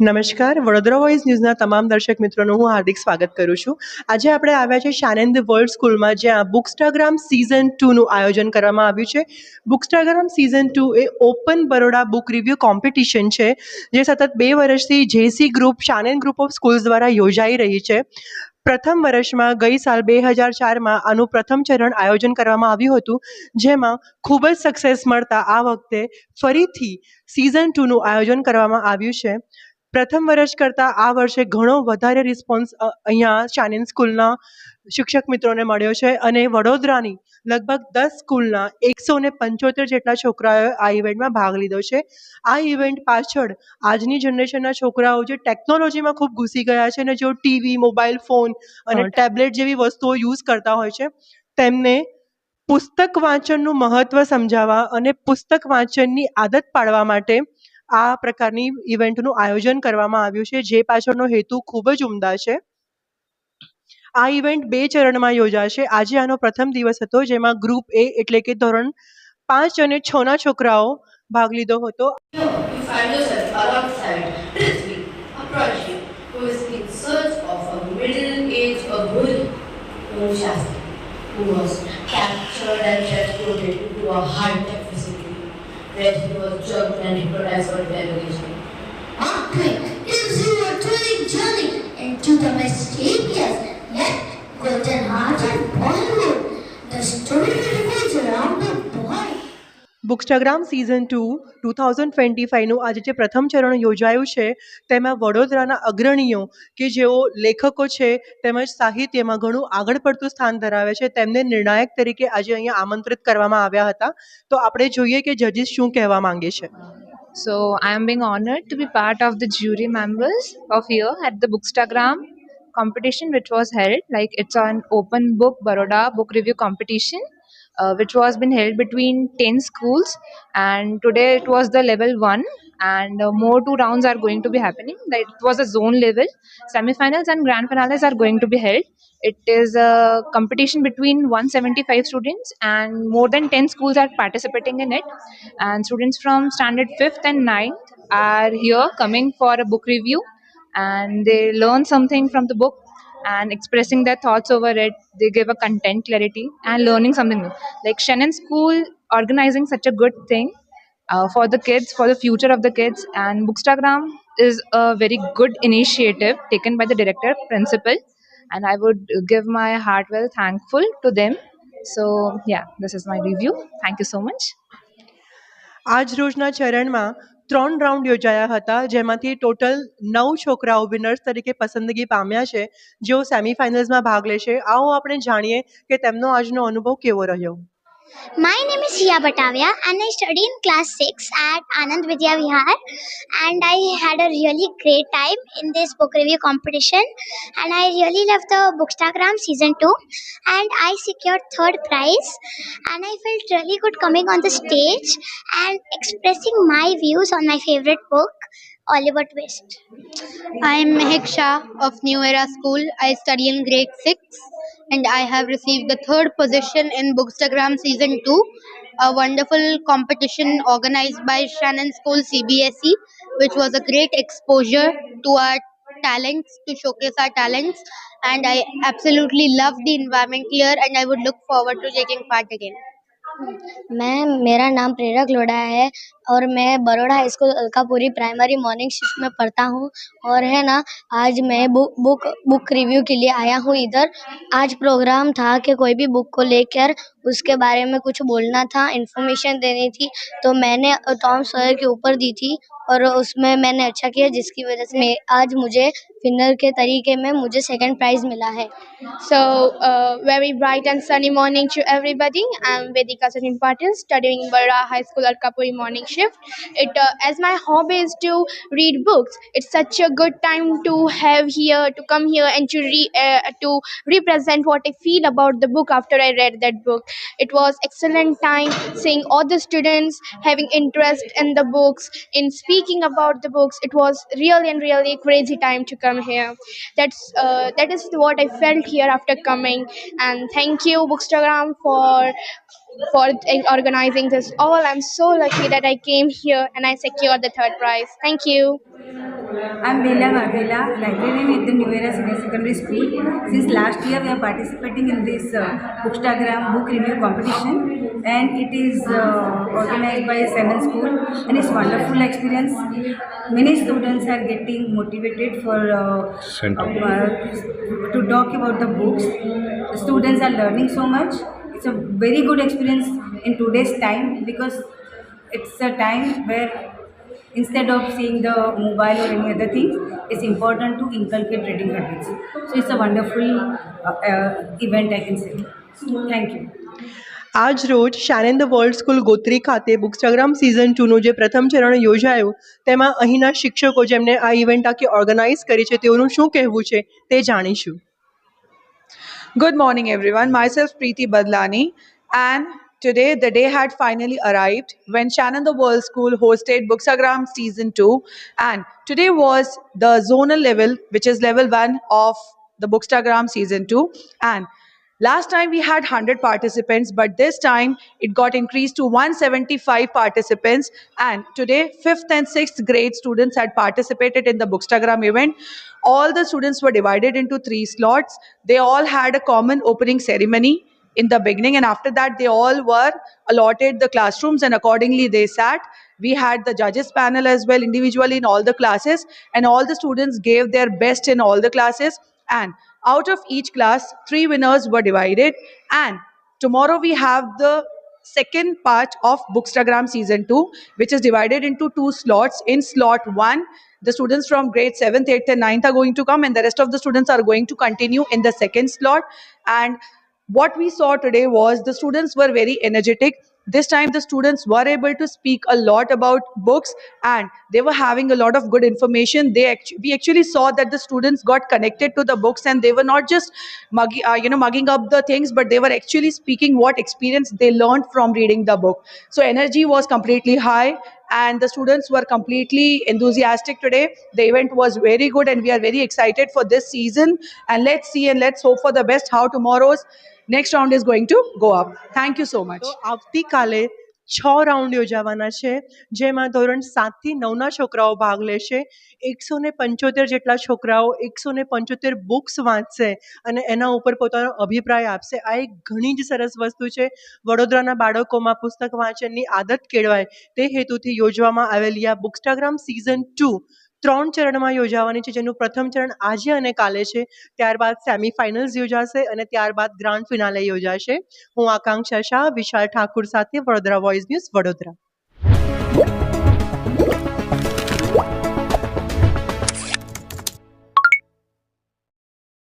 નમસ્કાર, વડોદરા વોઇસ ન્યૂઝના તમામ દર્શક મિત્રોનું હું હાર્દિક સ્વાગત કરું છું. આજે આપણે આવ્યા છે શાનંદ વર્લ્ડ સ્કૂલમાં, જ્યાં બુકસ્ટાગ્રામ સિઝન 2નું આયોજન કરવામાં આવ્યું છે. બુકસ્ટાગ્રામ સિઝન 2 એ open Baroda book review competition છે, જે સતત 2 વર્ષથી JC group, Shanand group of schools દ્વારા યોજાઈ રહી છે. પ્રથમ વર્ષમાં ગઈ સાલ 2004માં આનું પ્રથમ ચરણ આયોજન કરવામાં આવ્યું હતું, જેમાં ખૂબ જ સક્સેસ મળતા આ વખતે ફરીથી સિઝન 2નું આયોજન કરવામાં આવ્યું છે. પ્રથમ વર્ષ કરતાં આ વર્ષે ઘણો વધારે રિસ્પોન્સ અહીંયા શાનંદ સ્કૂલના શિક્ષક મિત્રોને મળ્યો છે, અને વડોદરાની લગભગ 10 સ્કૂલના 175 જેટલા છોકરાઓએ આ ઇવેન્ટમાં ભાગ લીધો છે. આ ઇવેન્ટ પાછળ આજની જનરેશનના છોકરાઓ જે ટેકનોલોજીમાં ખૂબ ઘૂસી ગયા છે, અને જેઓ ટીવી, મોબાઈલ ફોન અને ટેબ્લેટ જેવી વસ્તુઓ યુઝ કરતા હોય છે, તેમને પુસ્તક વાંચનનું મહત્ત્વ સમજાવવા અને પુસ્તક વાંચનની આદત પાડવા માટે આ પ્રકારની ઇવેન્ટનું આયોજન કરવામાં આવ્યું છે, જે પાછળનો હેતુ ખૂબ જ ઉમદા છે. આ ઇવેન્ટ 2 ચરણમાં યોજાશે. આજે આનો પ્રથમ દિવસ હતો, જેમાં ગ્રુપ એ એટલે કે ધોરણ 5 અને 6ના છોકરાઓ ભાગ લીધો હતો. You find yourself alongside Prithvi, a prodigy who is in search of a middle-aged Aghori named Shastri, who was captured and transported into a high-tech facility where he was drugged and hypnotized for interrogation. Okay, gives you a thrilling journey into the mysterious yet golden-hearted Bollywood. The story revolves around the boy. Bookstagram season 2 2025નું આજે જે પ્રથમ ચરણ યોજાયું છે, તેમાં વડોદરાના અગ્રણીઓ કે જેઓ લેખકો છે તેમજ સાહિત્યમાં ઘણું આગળ પડતું સ્થાન ધરાવે છે, તેમને નિર્ણાયક તરીકે આજે અહીંયા આમંત્રિત કરવામાં આવ્યા હતા. તો આપણે જોઈએ કે જજીસ શું કહેવા માંગે છે. So I am being honored to be part of the jury members of here at the Bookstagram competition, which was held, like it's an open book Baroda book review competition, which was been held between 10 schools, and today it was the level 1, and more 2 rounds are going to be happening. Like, it was a zone level, semi-finals and grand finales are going to be held. It is a competition between 175 students, and more than 10 schools are participating in it, and students from standard 5th and 9th are here coming for a book review, and they learn something from the book and expressing their thoughts over it. They give a content clarity and learning something new. Like Shannon School organizing such a good thing for the kids, for the future of the kids, and Bookstagram is a very good initiative taken by the director, principal, and I would give my heartfelt thankful to them. So yeah, this is my review. Thank you so much. આજ રોજના ચરણમાં 3 round યોજાયા હતા, જેમાંથી total 9 છોકરાઓ winners તરીકે પસંદગી પામ્યા છે, જેઓ સેમિફાઇનલ્સમાં ભાગ લેશે. આવો આપણે જાણીએ કે તેમનો આજનો અનુભવ કેવો રહ્યો. My name is Sia Batavia and I study in class 6 at Anand Vidya Vihar, and I had a really great time in this book review competition, and I really loved the Bookstagram season 2, and I secured third prize, and I felt really good coming on the stage and expressing my views on my favorite book, Oliver Twist. I am Mehak Shah of New Era School. I study in grade 6 and I have received the third position in Bookstagram season 2, a wonderful competition organized by Shannon School CBSE, which was a great exposure to our talents, to showcase our talents, and I absolutely love the environment here and I would look forward to taking part again. मेरा नाम प्रेरक लोढ़ा है और मैं Baroda high school Alkapuri primary morning shift में पढ़ता हूँ, और है ना, आज मैं बुक रिव्यू के लिए आया हूँ इधर. आज प्रोग्राम था कि कोई भी बुक को लेकर उसके बारे में कुछ बोलना था, इन्फॉर्मेशन देनी थी, तो मैंने टॉम सॉयर के ऊपर दी थी और उसमें मैंने अच्छा किया, जिसकी वजह से आज मुझे विनर के तरीके में मुझे सेकंड प्राइज़ मिला है. So, very bright and sunny morning to everybody. I'm Vedika Sachin Patil, studying Baroda High School Alkapuri morning shift. As my hobby is to read books, it's such a good time to come here and to represent what I feel about the book after I read that book. It was excellent time seeing all the students having interest in the books, in speaking about the books. It was really and really crazy time to come here. That is what I felt here after coming, and thank you Bookstagram for organizing this all. I'm so lucky that I came here and I secured the third prize. Thank you. I'm Bela Vaghela, librarian at the New Era Senior Secondary School. Since last year, we are participating in this Bookstagram book review competition, and it is organized by Seven School, and it's wonderful experience. Many students are getting motivated for to talk about the books. The students are learning so much. It's a very good experience in today's time because it's a time where instead of seeing the mobile or any other things, it's important to inculcate reading habits. So it's a wonderful event, I can say. Thank you. આજ રોજ શાનેન the world school Gotri ખાતે બુકસ્ટાગ્રામ season 2નું જે પ્રથમ ચરણ યોજાયું તેમાં અહીંના શિક્ષકો જેમને આ ઇવેન્ટ આખી ઓર્ગેનાઇઝ કરી છે તેઓનું શું કહેવું છે તે જાણીશું. Good morning, everyone. Myself, Preeti Badlani, and today the day had finally arrived when Shannon the World School hosted Bookstagram Season 2, and today was the zonal level, which is level 1 of the Bookstagram Season 2, and last time we had 100 participants, but this time it got increased to 175 participants. And today, 5th and 6th grade students had participated in the Bookstagram event. All the students were divided into 3 slots. They all had a common opening ceremony in the beginning, and after that they all were allotted the classrooms, and accordingly they sat. We had the judges panel as well individually in all the classes, and all the students gave their best in all the classes, and out of each class 3 winners were divided. And tomorrow we have the second part of Bookstagram Season 2, which is divided into 2 slots. In slot 1, the students from grade 7th, 8th and 9th are going to come, and the rest of the students are going to continue in the second slot. And what we saw today was the students were very energetic. This time the students were able to speak a lot about books, and they were having a lot of good information. We actually saw that the students got connected to the books, and they were not just mugging up the things, but they were actually speaking what experience they learned from reading the book. So energy was completely high, and the students were completely enthusiastic today. The event was very good, and we are very excited for this season. And let's see and let's hope for the best how tomorrow's next round is going to go up. Thank you so much. તો આવતીકાલે 6 round યોજાવાના છે જેમાં ધોરણ 7 થી 9ના છોકરાઓ ભાગ લેશે. 175 જેટલા છોકરાઓ 175 બુક્સ વાંચશે અને એના ઉપર પોતાનો અભિપ્રાય આપશે. આ એક ઘણી જ સરસ વસ્તુ છે. વડોદરાના બાળકોમાં પુસ્તક વાંચનની આદત કેળવાય તે હેતુથી યોજવામાં આવેલી આ બુકસ્ટાગ્રામ સિઝન 2 3 ચરણમાં યોજાવાની છે, જેનું પ્રથમ ચરણ આજે અને કાલે છે. ત્યારબાદ સેમિફાઇનલ્સ યોજાશે અને ત્યારબાદ ગ્રાન્ડ ફિનાલે યોજાશે. હું આકાંક્ષા શાહ, વિશાલ ઠાકુર સાથે વડોદરા વોઇસ ન્યૂઝ, વડોદરા.